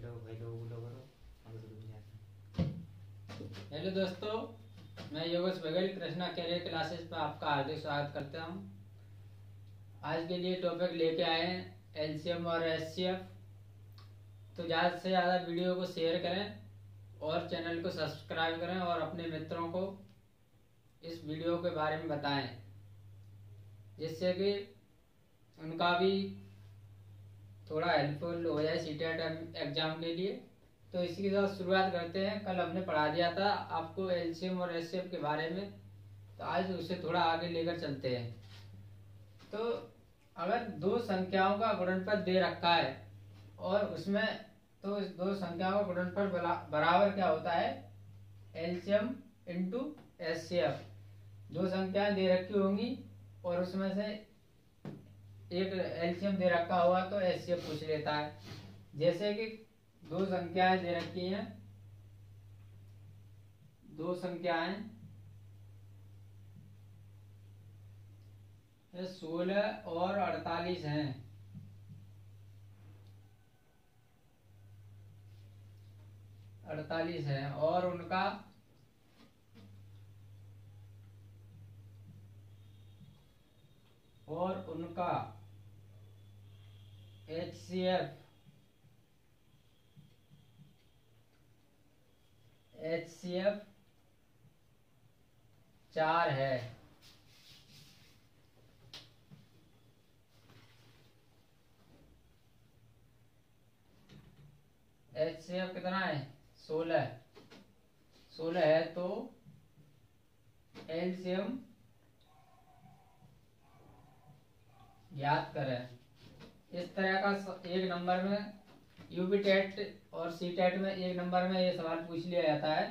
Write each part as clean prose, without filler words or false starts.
बोलो करो। हम तो नहीं आते। हेलो दोस्तों, मैं योगेश बघेल कृष्णा कैरियर क्लासेस पर आपका हार्दिक स्वागत करता हूं। आज के लिए टॉपिक लेके आए हैं एलसीएम और एचसीएफ। तो ज़्यादा से ज़्यादा वीडियो को शेयर करें और चैनल को सब्सक्राइब करें और अपने मित्रों को इस वीडियो के बारे में बताएं, जिससे कि उनका भी थोड़ा हेल्पफुल हो जाए सीटेट एग्जाम के लिए। तो इसी के साथ शुरुआत करते हैं। कल हमने पढ़ा दिया था आपको एलसीएम और एचसीएफ के बारे में, तो आज उसे थोड़ा आगे लेकर चलते हैं। तो अगर दो संख्याओं का गुणनफल दे रखा है और उसमें तो इस दो संख्याओं का गुणनफल बराबर क्या होता है, एलसीएम इंटू एचसीएफ। दो संख्याएं दे रखी होंगी और उसमें से एक एलसीएम दे रखा हुआ तो एचसीएफ पूछ लेता है। जैसे कि दो संख्याएं दे रखी हैं, दो संख्याएं 16 और 48 हैं। 48 हैं और उनका एचसीएफ 4 है। एचसीएफ कितना है, 16 है। तो एलसीएम ज्ञात करें। इस तरह का एक नंबर में यूपी टेट और सी टेट में एक नंबर में ये सवाल पूछ लिया जाता है।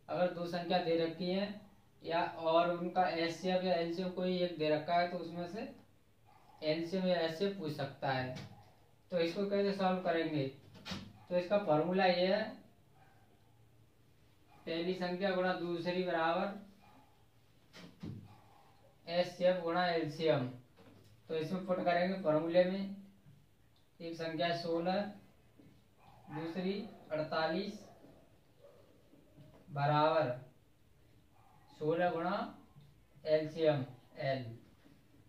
अगर दो संख्या दे रखी है या और उनका एचसीएफ या एलसीएम कोई एक दे रखा है तो उसमें से एलसीएम या एचसीएफ पूछ सकता है। तो इसको कैसे सॉल्व करेंगे, तो इसका फॉर्मूला ये है, पहली संख्या गुणा दूसरी बराबर एचसीएफ गुणा एलसीएम। तो इसमें पुट करेंगे फॉर्मूले में, एक संख्या 16 दूसरी 48 बराबर 16 गुणा एलसीएम एल।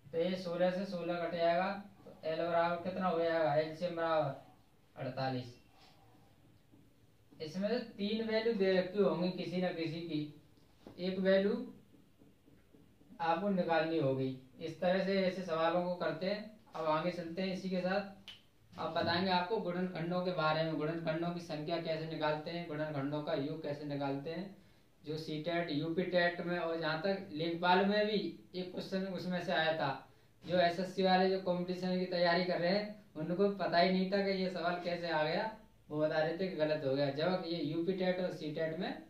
तो ये 16 से 16 कट जाएगा तो एल बराबर कितना हो जाएगा, एलसीएम बराबर 48। इसमें से तीन वैल्यू दे रखी होंगी किसी न किसी की, एक वैल्यू आपको निकालनी होगी। इस तरह से ऐसे सवालों को करते हैं। अब आगे चलते हैं। इसी के साथ अब बताएंगे आपको गुणनखंडों के बारे में, गुणनखंडों की संख्या कैसे निकालते हैं, गुणनखंडों का योग कैसे निकालते हैं। जो सी टेट यूपी टेट में और जहाँ तक लेखपाल में भी एक क्वेश्चन उसमें से आया था। जो एसएससी वाले जो कंपटीशन की तैयारी कर रहे हैं उनको पता ही नहीं था कि ये सवाल कैसे आ गया। वो बता रहे थे कि गलत हो गया, जब ये यूपी टेट और सी टेट में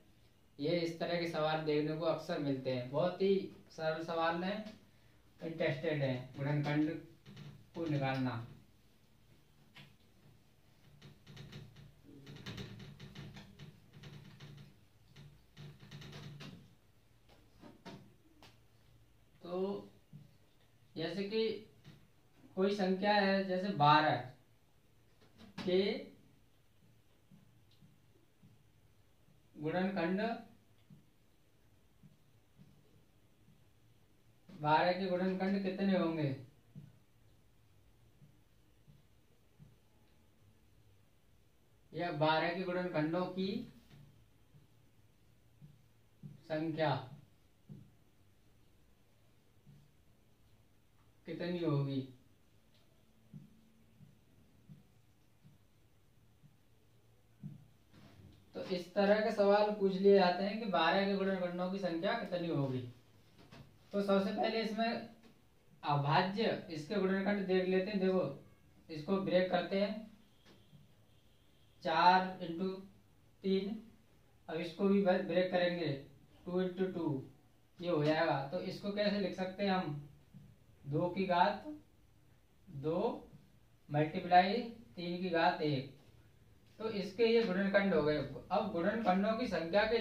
ये इस तरह के सवाल देखने को अक्सर मिलते हैं। बहुत ही सरल सवाल हैं, इंटरेस्टेड है गुणनखंड को निकालना। तो जैसे कि कोई संख्या है, जैसे 12 के गुणनखंड 12 के गुणनखंड कितने होंगे, या 12 के गुणनखंडों की संख्या कितनी होगी। तो इस तरह के सवाल पूछ लिए जाते हैं कि 12 के गुणनखंडों की संख्या कितनी होगी। तो सबसे पहले इसमें अभाज्य इसके गुणनखंड देख लेते हैं। देखो इसको ब्रेक करते हैं, 4 इंटू 3। अब इसको भी ब्रेक करेंगे, 2 इंटू 2, ये हो जाएगा। तो इसको कैसे लिख सकते हैं हम, 2 की घात 2 मल्टीप्लाई 3 की घात 1। तो इसके ये गुणनखंड हो गए। अब गुणनखंडों की संख्या के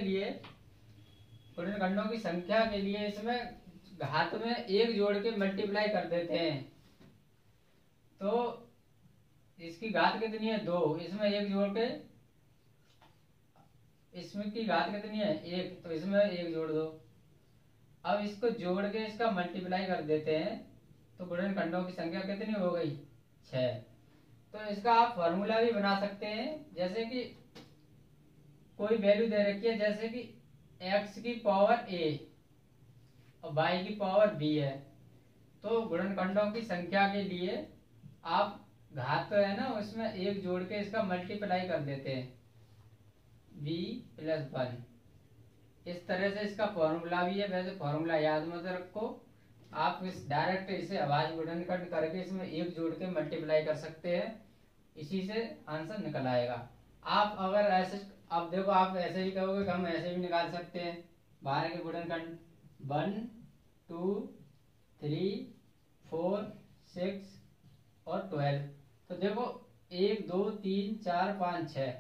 लिए इसमें घात में 1 जोड़ के मल्टीप्लाई कर देते हैं। तो इसकी घात कितनी है, 2, इसमें 1 जोड़ के इसमें की घात कितनी है 1, तो इसमें 1 जोड़ दो। अब इसको जोड़ के इसका मल्टीप्लाई कर देते हैं तो गुणनखंडों की संख्या कितनी हो गई 6। तो इसका आप फॉर्मूला भी बना सकते हैं, जैसे कि कोई वैल्यू दे रखी है, जैसे कि x की पावर a और y की पावर b है, तो गुणनखंडों की संख्या के लिए आप घात तो है ना उसमें 1 जोड़ के इसका मल्टीप्लाई कर देते हैं b + 1। इस तरह से इसका फॉर्मूला भी है, वैसे फॉर्मूला याद मत रखो, आप इस डायरेक्ट इसे अभाज्य गुणनखंड करके इसमें 1 जोड़ के मल्टीप्लाई कर सकते हैं, इसी से आंसर निकल आएगा। आप अगर ऐसे अब देखो आप ऐसे ही कहोगे कि हम ऐसे भी निकाल सकते हैं बाहर के गुणनखंड 1 2 3 4 6 और 12। तो देखो 1 2 3 4 5 6,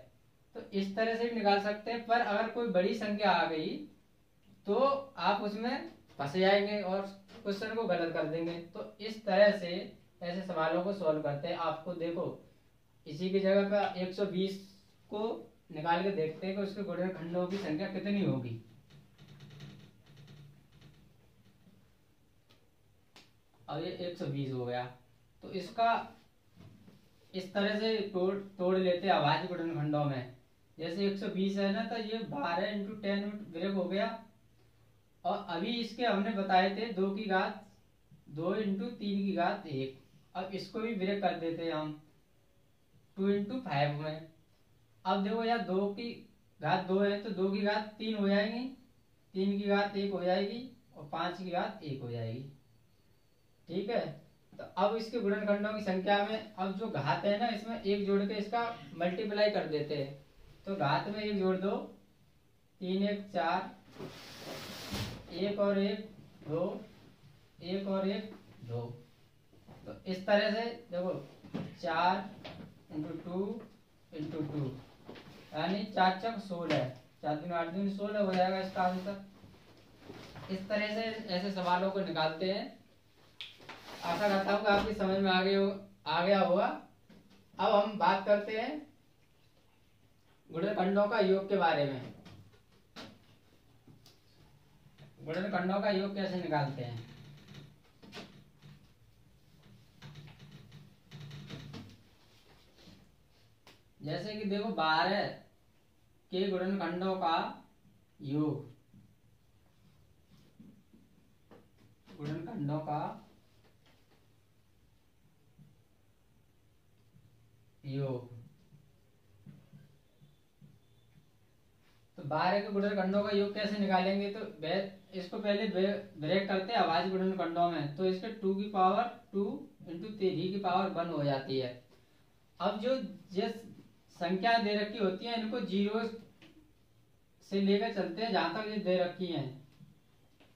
तो इस तरह से भी निकाल सकते हैं। पर अगर कोई बड़ी संख्या आ गई तो आप उसमें फंस जाएंगे और क्वेश्चन को गलत कर देंगे। तो इस तरह से ऐसे सवालों को सॉल्व करते हैं। आपको देखो इसी की जगह पर 120 को निकाल के देखते हैं कि उसके गुणनखंडों की संख्या कितनी होगी। अब ये 120 हो गया, तो इसका इस तरह से तोड़ लेते हैं अभाज्य गुणनखंडों में। जैसे 120 है ना, तो ये 12 × 10 ब्रेक हो गया। और अभी इसके हमने बताए थे 2 की घात 2 × 3 की घात 1। अब इसको भी ब्रेक कर देते हैं हम 2 × 5 में। अब देखो यार 2 की घात 2 है तो 2 की घात 3 हो जाएगी, 3 की घात 1 हो जाएगी और 5 की घात 1 हो जाएगी। ठीक है, तो अब इसके गुणनखंडों की संख्या में अब जो घात है ना इसमें 1 जोड़ के इसका मल्टीप्लाई कर देते हैं। तो घात में 1 जोड़ दो, 3 1 4, 1 और 1 2, 1 और 1 2। तो इस तरह से देखो 4 × 2 × 2 यानी 4 × 16, 4 × 8 = 16 हो जाएगा इसका आंसर। इस तरह से ऐसे सवालों को निकालते हैं। आशा करता हूँ कि आपकी समझ में आ गया होगा। अब हम बात करते हैं गुणनखंडों का योग के बारे में। गुणनखंडों का योग कैसे निकालते हैं। जैसे कि देखो 12 के गुणनखंडों का योग, गुणनखंडों का योग, तो 12 के गुणनखंडों का योग कैसे निकालेंगे। तो इसको पहले ब्रेक करते हैं अभाज्य गुणनखंडों में। तो इसके 2 की पावर 2 × 3 की पावर 1 हो जाती है। अब जो जिस संख्या दे रखी होती है इनको 0 से लेकर चलते हैं जहां तक ये दे रखी हैं।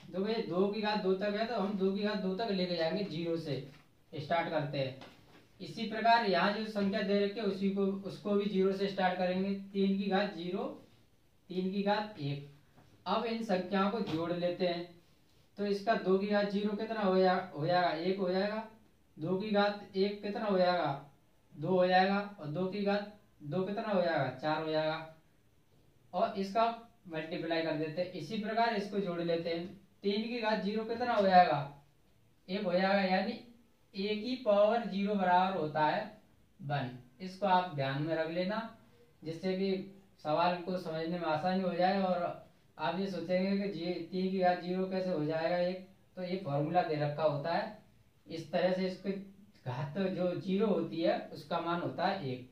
तो भाई 2 की घात 2 तक है तो हम 2 की घात 2 तक लेके जाएंगे, 0 से स्टार्ट करते हैं। इसी प्रकार यहाँ जो संख्या दे रखी है उसको भी 0 से स्टार्ट करेंगे। 3 की घात 0, 3 की घात 1। अब इन संख्याओं को जोड़ लेते हैं। तो इसका 2 की घात 0 कितना हो जाएगा 1 हो जाएगा। 2 की घात 1 कितना हो जाएगा 2 हो जाएगा। और 2 की घात 2 कितना हो जाएगा 4 हो जाएगा। और इसका मल्टीप्लाई कर देते हैं। इसी प्रकार इसको जोड़ लेते हैं। 3 की घात 0 कितना हो जाएगा 1 हो जाएगा, यानी a की पावर 0 बराबर होता है 1। इसको आप ध्यान में रख लेना, जिससे कि सवाल को समझने में आसानी हो जाए। और आप ये सोचेंगे कि 3 की घात 0 कैसे हो जाएगा 1, तो ये फॉर्मूला दे रखा होता है। इस तरह से इसके घात जो 0 होती है उसका मान होता है 1।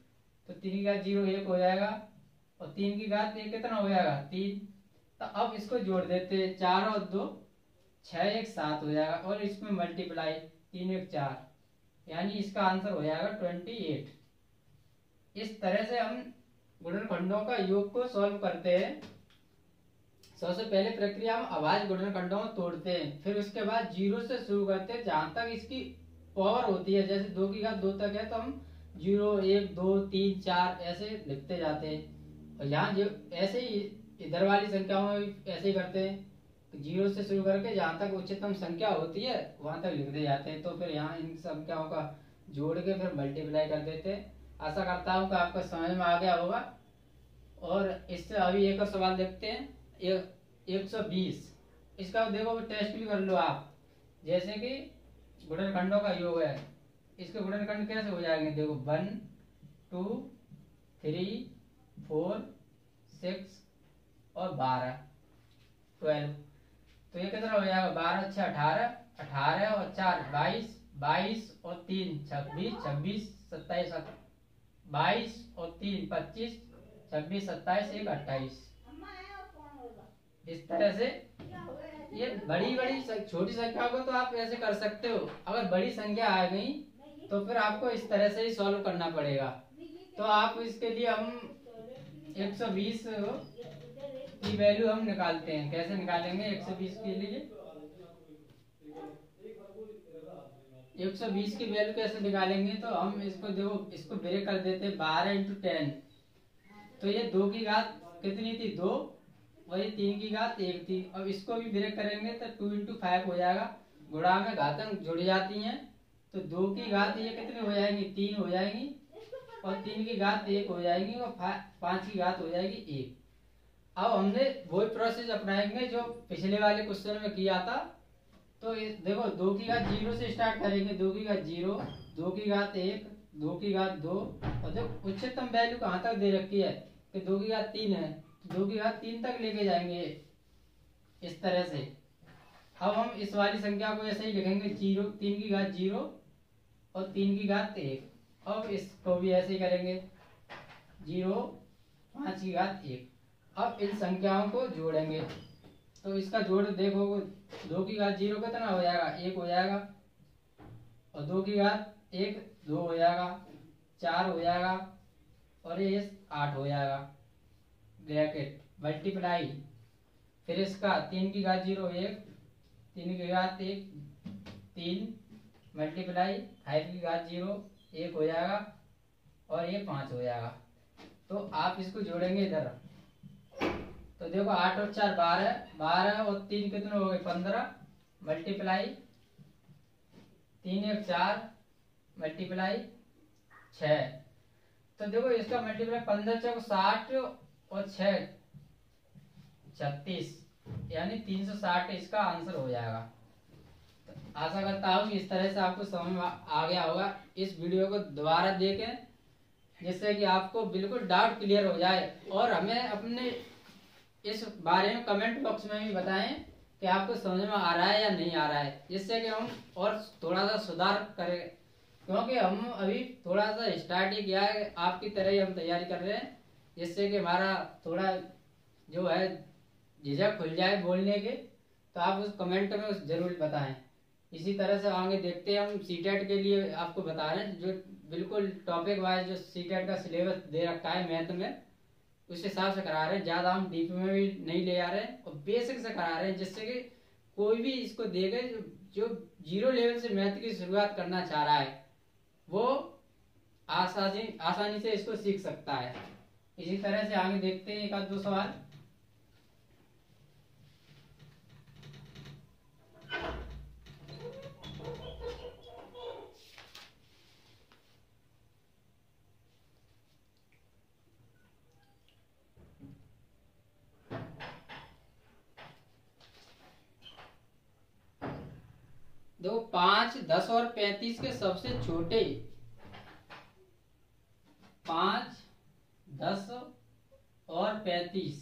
तो 3 की घात 0 1 हो जाएगा और 3 की घात 1 कितना हो जाएगा 3। तो अब इसको जोड़ देते हैं, 4 और 2 6 1 7 हो जाएगा। और इसमें मल्टीप्लाई 3 1 4, यानी इसका आंसर हो जाएगा 28। इस तरह से हम गुणनखंडों का योग को सॉल्व करते हैं। सबसे पहले प्रक्रिया हम अभाज्य गुणनखंडों में तोड़ते हैं, फिर उसके बाद 0 से शुरू करते हैं जहां तक इसकी पावर होती है। जैसे 2 की घात 2 तक है तो हम 0 1 2 3 4 ऐसे लिखते जाते हैं। और यहाँ जो ऐसे ही इधर वाली संख्याओं में भी ऐसे ही करते हैं, 0 से शुरू करके जहां तक उच्चतम संख्या होती है वहां तक लिखते जाते हैं। तो फिर यहाँ इन संख्याओं का जोड़ के फिर मल्टीप्लाई कर देते हैं। आशा करता हूँ कि आपको समझ में आ गया होगा। और इससे अभी एक और सवाल देखते हैं। 120, इसका देखो टेस्ट भी कर लो आप। जैसे कि गुणनखंडों का योग है, इसके गुणनखंड कैसे हो जाएंगे? देखो 1 2 3 4 6 और 12 12। तो ये कितना हो जाएगा? 12 6 18, 18 और 4 22, 22 और 3 26, 26 27 22 और 3 25, 26 27 1 28। इस तरह से ये बड़ी छोटी संख्याओं को तो आप ऐसे कर सकते हो। अगर बड़ी संख्या आ गई तो फिर आपको इस तरह से ही सॉल्व करना पड़ेगा। तो आप इसके लिए हम 120 की वैल्यू हम निकालते हैं। कैसे निकालेंगे 120 के लिए? 120 की वैल्यू कैसे निकालेंगे? तो हम इसको देखो, इसको ब्रेक कर देते हैं 12 इंटू 10। तो ये 2 की घात कितनी थी? 2। वही 3 की घात 1 थी। अब इसको भी ब्रेक करेंगे तो 2 इंटू 5 हो जाएगा। गुणा में घातांक जुड़ जाती हैं तो 2 की घात ये कितनी हो जाएंगी? 3 हो जाएंगी। और 3 की घात 1 हो जाएगी और 5 की घात हो जाएगी 1। अब हमने वही प्रोसेस अपनाएंगे जो पिछले वाले क्वेश्चन में किया था। तो देखो 2 की घात 0 से स्टार्ट करेंगे। 2 की घात 0, 2 की घात 1, 2 की घात 2। और देखो उच्चतम वैल्यू कहाँ तक दे रखी है कि 2 की घात 3 है, 2 की घात 3 तक लेके जाएंगे इस तरह से। अब हम इस वाली संख्या को ऐसे ही लिखेंगे 0, 3 की घात 0 और 3 की घात 1। अब इसको भी ऐसे ही करेंगे 0, 5 की घात 1। अब इन संख्याओं को जोड़ेंगे तो इसका जोड़ देखो 2 की घात 0 कितना हो जाएगा? 1 हो जाएगा। और 2 की घात 1 2 हो जाएगा, 4 हो जाएगा और ये 8 हो जाएगा। ब्रैकेट मल्टीप्लाई, फिर इसका 3 की घात 0 1, 3 की घात 1 3, मल्टीप्लाई 5 की घात 0 1 हो जाएगा और ये 5 हो जाएगा। तो आप इसको जोड़ेंगे इधर तो देखो 8 और 4 12, 12 और 3 कितने हो गए? 15, मल्टीप्लाई 3 1 4, मल्टीप्लाई 6। तो देखो इसका मल्टीप्लाई 15 चौक 60 और 6 36, यानी 360 इसका आंसर हो जाएगा। तो आशा करता हूँ इस तरह से आपको समझ में आ गया होगा। इस वीडियो को दोबारा देखें जिससे कि आपको बिल्कुल डाउट क्लियर हो जाए। और हमें अपने इस बारे में कमेंट बॉक्स में भी बताएं कि आपको समझ में आ रहा है या नहीं आ रहा है, जिससे कि हम और थोड़ा सा सुधार करें। क्योंकि हम अभी थोड़ा सा स्टार्ट ही किया है, आपकी तरह ही हम तैयारी कर रहे हैं, जिससे कि हमारा थोड़ा जो है झिझक खुल जाए बोलने के। तो आप उस कमेंट में जरूर बताएं। इसी तरह से आगे देखते हैं। हम सीटेट के लिए आपको बता रहे हैं जो बिल्कुल टॉपिक वाइज जो सीटेट का सिलेबस दे रखा है मैथ में, उस हिसाब से करा रहे हैं। ज़्यादा हम डीप में भी नहीं ले आ रहे हैं और बेसिक से करा रहे हैं, जिससे कि कोई भी इसको देखे जो 0 लेवल से मैथ की शुरुआत करना चाह रहा है वो आसानी से इसको सीख सकता है। इसी तरह से आगे देखते हैं एक आध दो सवाल। देखो 5 10 और 35 के सबसे छोटे 5 10 और 35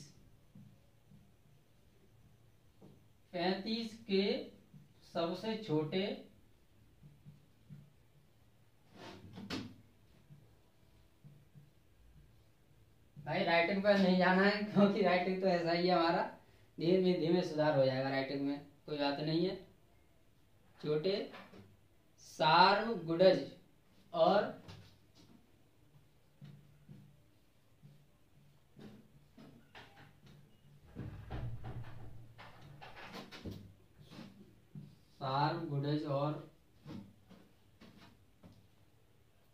के सबसे छोटे भाई राइटिंग पर नहीं जाना है क्योंकि राइटिंग तो ऐसा ही है हमारा, धीमे धीमे सुधार हो जाएगा राइटिंग में, कोई बात नहीं है। छोटे सार्वगुणज और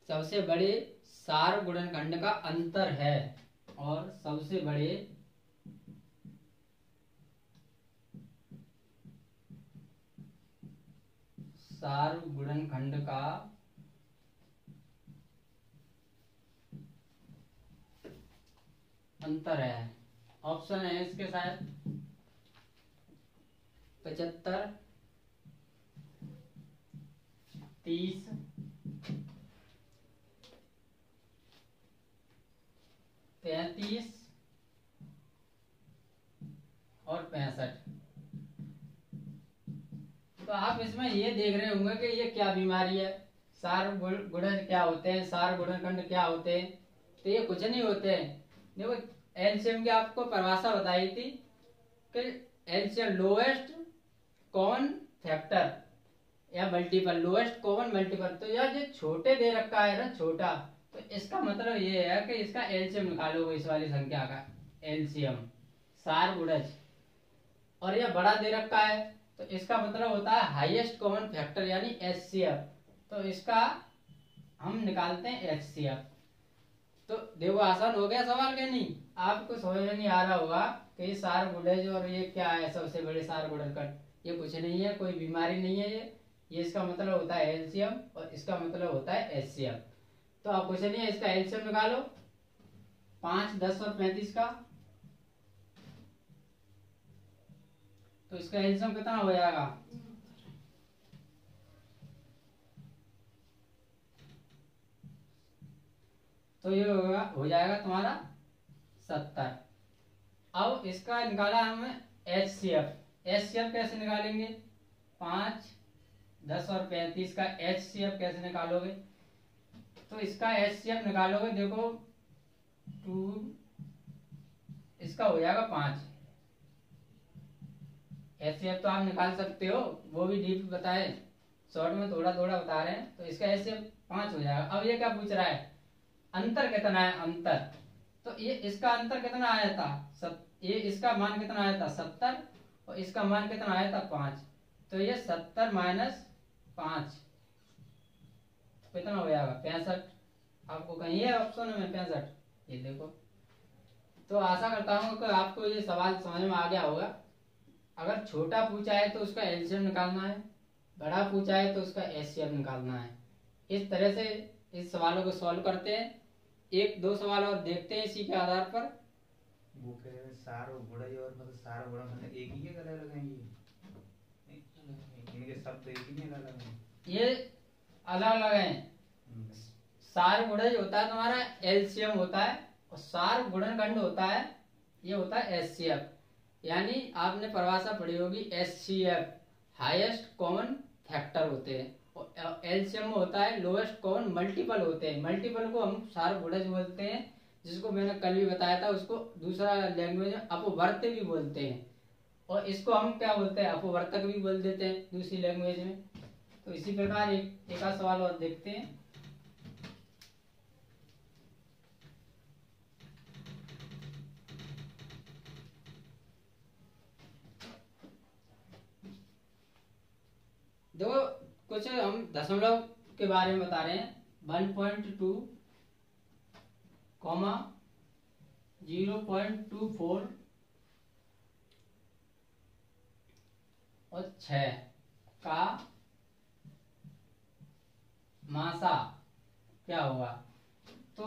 सबसे बड़े सार्वगुणनखंड का अंतर है। और सबसे बड़े सार्वगुणनखंड का अंतर है। ऑप्शन है इसके शायद 75, 30, 33 और 65। तो आप इसमें ये देख रहे होंगे कि ये क्या बीमारी है, सार गुणज क्या होते हैं, सार गुणनखंड क्या होते हैं। तो ये कुछ नहीं होते हैं। देखो एलसीएम की आपको परिभाषा बताई थी कि एलसीएम लोएस्ट कॉमन फैक्टर या मल्टीपल, लोएस्ट कॉमन मल्टीपल। तो यह जो छोटे दे रखा है ना, छोटा, तो इसका मतलब ये है कि इसका एलसीएम निकालोगे इस वाली संख्या का एलसीएम सार गुणज, और यह बड़ा दे रखा है तो इसका मतलब होता है हाईएस्ट कॉमन फैक्टर यानी एचसीएफ। तो इसका हम निकालते हैं एचसीएफ। तो देखो आसान हो गया सवाल के नहीं? आपको समझ में नहीं आ रहा होगा कि ये सार गुणज और ये क्या है, सबसे बड़े सार गुणनखंड, ये कुछ नहीं है, कोई बीमारी नहीं है ये इसका मतलब होता है एलसीएम और इसका मतलब होता है एचसीएफ। तो आप कुछ नहीं है, इसका एलसीएम निकालो 5, 10 और 35 का। तो इसका एलसीएम कितना हो जाएगा? तो ये हो जाएगा तुम्हारा 70। अब इसका निकाला हमें एचसीएफ। एचसीएफ कैसे निकालेंगे? 5, 10 और 35 का एचसीएफ कैसे निकालोगे? तो इसका एचसीएफ निकालोगे, देखो 2, इसका हो जाएगा 5। एचसीएफ तो आप निकाल सकते हो, वो भी डीप बताए, शॉर्ट में थोड़ा थोड़ा बता रहे हैं। तो इसका एचसीएफ 5 हो जाएगा। अब ये क्या पूछ रहा है? अंतर कितना है? अंतर, तो ये इसका अंतर कितना आया था? ये इसका मान कितना आया था? 70, और इसका मान कितना आया था? 5। तो ये 70 माइनस 5 कितना हो जाएगा? 65। आपको कहीं है ऑप्शन में 65? ये देखो। तो आशा करता हूँ कि आपको ये सवाल समझ में आ गया होगा। अगर छोटा पूछा है तो उसका एलसीएम निकालना है, बड़ा पूछा है तो उसका एचसीएफ निकालना है। इस तरह से इस सवालों को सॉल्व करते हैं। 1-2 सवाल और देखते हैं इसी के आधार पर। वो कह रहे हैं सार और गुणज और मतलब सार और गुणनखंड एक ही है, अलग अलग हैं इनके शब्द एक ही नहीं, अलग अलग हैं। ये अलग अलग हैं। सार गुणज होता है तुम्हारा एलसीएम होता है, और सार गुणनखंड होता है ये होता है एचसीएफ। यानी आपने परिभाषा पढ़ी होगी एचसीएफ हाईएस्ट कॉमन फैक्टर होते हैं, और एलसीएम में होता है लोएस्ट कॉमन मल्टीपल होते हैं। मल्टीपल को हम सार गुणज बोलते हैं, जिसको मैंने कल भी बताया था, उसको दूसरा लैंग्वेज में अपवर्त्य भी बोलते हैं, और इसको हम क्या बोलते हैं? अपवर्तक भी बोल देते हैं दूसरी लैंग्वेज में। तो इसी प्रकार एक आध सवाल और देखते हैं। देखो कुछ हम दशमलव के बारे में बता रहे हैं। 1.2, 0.24 और 6 का मासा क्या होगा? तो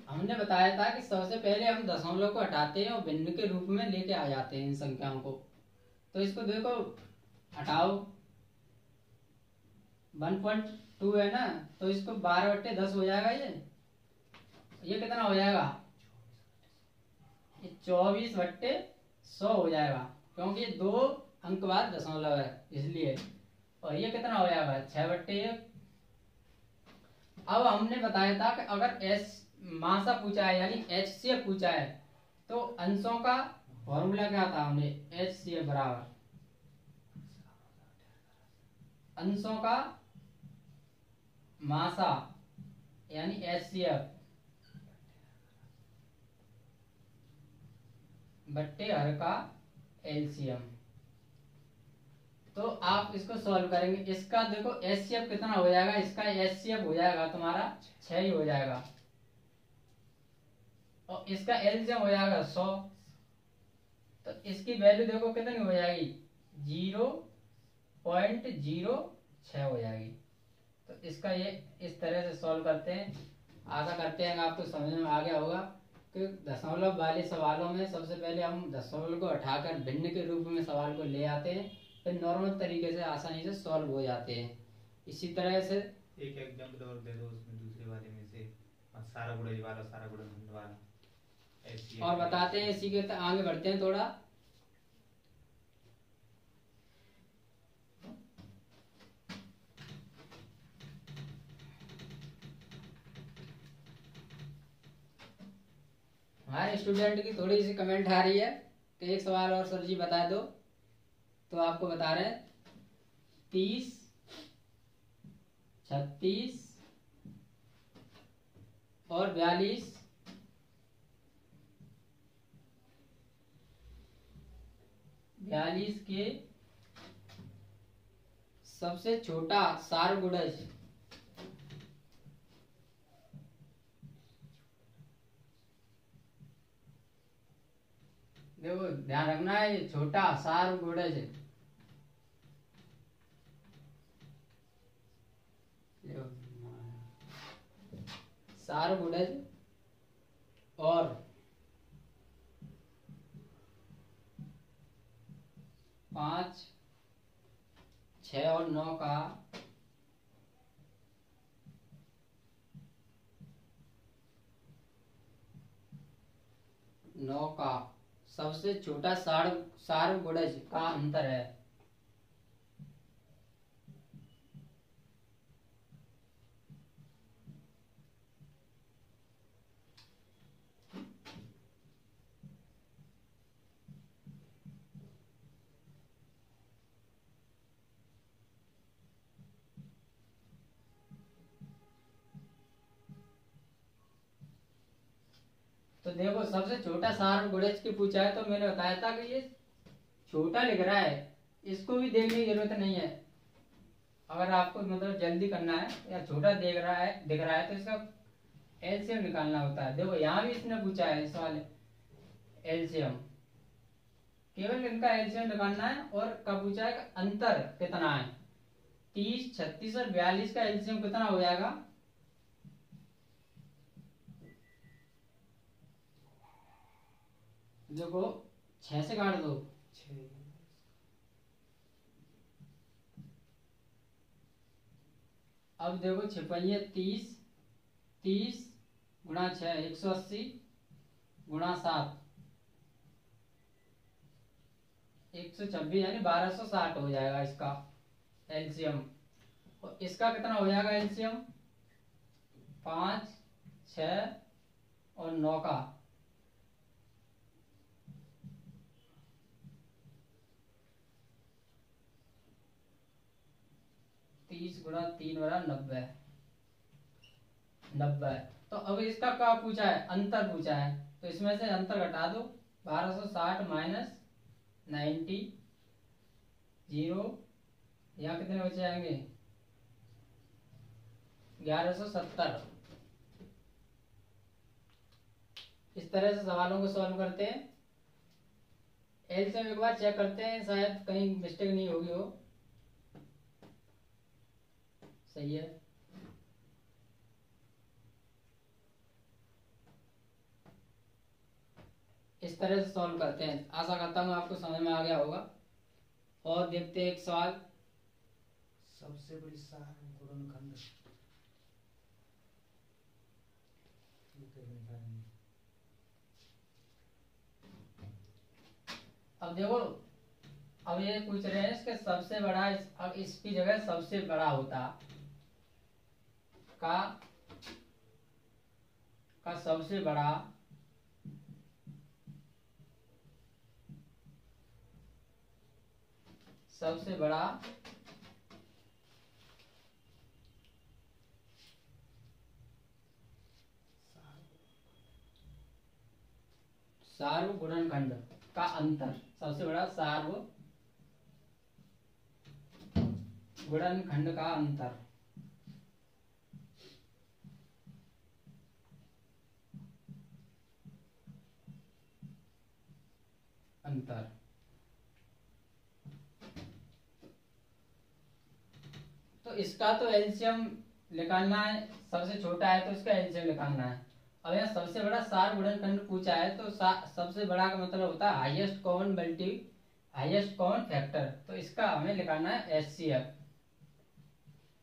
हमने बताया था कि सबसे पहले हम दशमलव को हटाते हैं और भिन्न के रूप में लेके आ जाते हैं इन संख्याओं को। तो इसको देखो हटाओ, 1.2 है ना, तो इसको 12/10 हो जाएगा। ये कितना हो जाएगा? ये 24/100 हो जाएगा, क्योंकि ये 2 अंक बाद दशमलव है इसलिए। और ये कितना हो जाएगा? 6/1। अब हमने बताया था कि अगर मासा पूछा है यानी एचसीएफ पूछा है तो अंशों का फॉर्मूला क्या था? हमने एचसीएफ बराबर अंशों का मासा यानी एचसीएफ बट्टे हर का एलसीएम। तो आप इसको सॉल्व करेंगे। इसका देखो एचसीएफ कितना हो जाएगा? इसका एचसीएफ हो जाएगा तुम्हारा 6 ही हो जाएगा, और इसका एलसीएम हो जाएगा 100। तो इसकी वैल्यू देखो कितनी हो जाएगी? 0.06 हो जाएगी। तो इसका ये इस तरह से सॉल्व करते हैं। आशा करते हैं कि आपको समझ में आ गया होगा। कि दशमलव वाले सवालों में सबसे पहले हम दशमलव को हटाकर भिन्न के रूप में सवाल को ले आते हैं, फिर नॉर्मल तरीके से आसानी से सॉल्व हो जाते हैं। इसी तरह से एक एग्जांपल और दे दो उसमें दूसरे वाले में से, सारा गुणज वाला, सारा गुणनखंड वाला, ऐसी और बताते हैं। इसी के आगे बढ़ते हैं थोड़ा। हमारे स्टूडेंट की थोड़ी सी कमेंट आ रही है कि एक सवाल और सर जी बता दो, तो आपको बता रहे हैं 30, 36 और 42 के सबसे छोटा सारगुणज देखो ध्यान रखना है, ये छोटा सारगुणज है। सारगुणज और 5, 6 और 9 का सबसे छोटा सारगुणज का अंतर है। तो देखो सबसे छोटा सारगुणज की पूछा है, तो मैंने बताया था कि ये छोटा लिख रहा है, इसको भी देखने की जरूरत नहीं है। अगर आपको मतलब जल्दी करना है या छोटा दिख रहा है तो इसका एलसीएम निकालना होता है। देखो यहाँ भी इसने पूछा है इस वाले एलसीएम, केवल इनका एलसीएम निकालना है। और कब पूछा है अंतर कितना है, 30, 36 और 42 का एलसीएम कितना हो जाएगा। देखो 6 से काट दो, 6, अब देखो 6 पंजे 30, 30 गुणा 6 180 गुणा 7 126 यानी 1260 हो जाएगा इसका एलसीएम। और इसका कितना हो जाएगा एलसीएम, 5, 6 और 9 का 30 गुणा 3 बरा 90। तो अब इसका क्या पूछा है, अंतर पूछा है, तो इसमें से अंतर घटा दो। 1260 माइनस 90 0, यहाँ कितने बचे जाएंगे 1170। इस तरह से सवालों को सॉल्व करते हैं। एलसीएम एक बार चेक करते हैं, शायद कहीं मिस्टेक नहीं होगी हो। सही है। इस तरह से सॉल्व करते हैं। आशा करता हूँ आपको समझ में आ गया होगा। और देखते हैं एक सवाल, सबसे बड़ी गुणनखंड। अब देखो, अब ये पूछ रहे हैं इसके सबसे बड़ा, अब इसकी जगह सबसे बड़ा होता का सबसे बड़ा सार्वगुणनखंड का अंतर, सबसे बड़ा सार्वगुणनखंड का अंतर तो इसका तो एलसीएम निकालना है, सबसे छोटा है तो इसका एलसीएम निकालना है। अब यहाँ सबसे बड़ा सार गुणनखंड पूछा है, तो सबसे बड़ा का मतलब होता है हाईएस्ट कॉमन फैक्टर। तो इसका हमें लिखाना है HCF,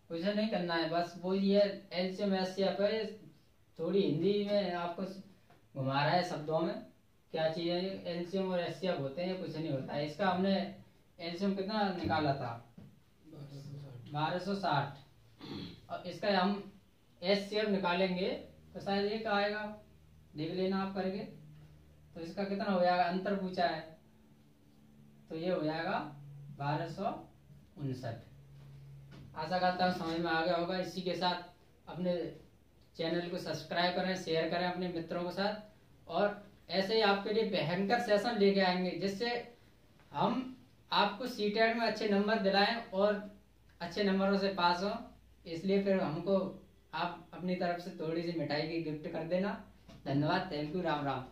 कुछ नहीं करना है, बस वो ये एलसीएम HCF है। थोड़ी हिंदी में आपको घुमा रहा है शब्दों में, क्या चीज है एलसीएम और HCF होते हैं, कुछ नहीं होता है। इसका हमने एलसीएम कितना निकाला था 1260, और इसका हम HCF निकालेंगे तो शायद ये क्या आएगा, देख लेना आप करके। तो इसका कितना हो जाएगा, अंतर पूछा है तो ये हो जाएगा 1259। आशा करता हूँ समझ में आ गया होगा। इसी के साथ अपने चैनल को सब्सक्राइब करें, शेयर करें अपने मित्रों के साथ, और ऐसे ही आपके लिए भयंकर सेशन लेके आएंगे जिससे हम आपको सीटेट में अच्छे नंबर दिलाएं और अच्छे नंबरों से पास हो। इसलिए फिर हमको आप अपनी तरफ से थोड़ी सी मिठाई की गिफ्ट कर देना। धन्यवाद, थैंक यू, राम राम।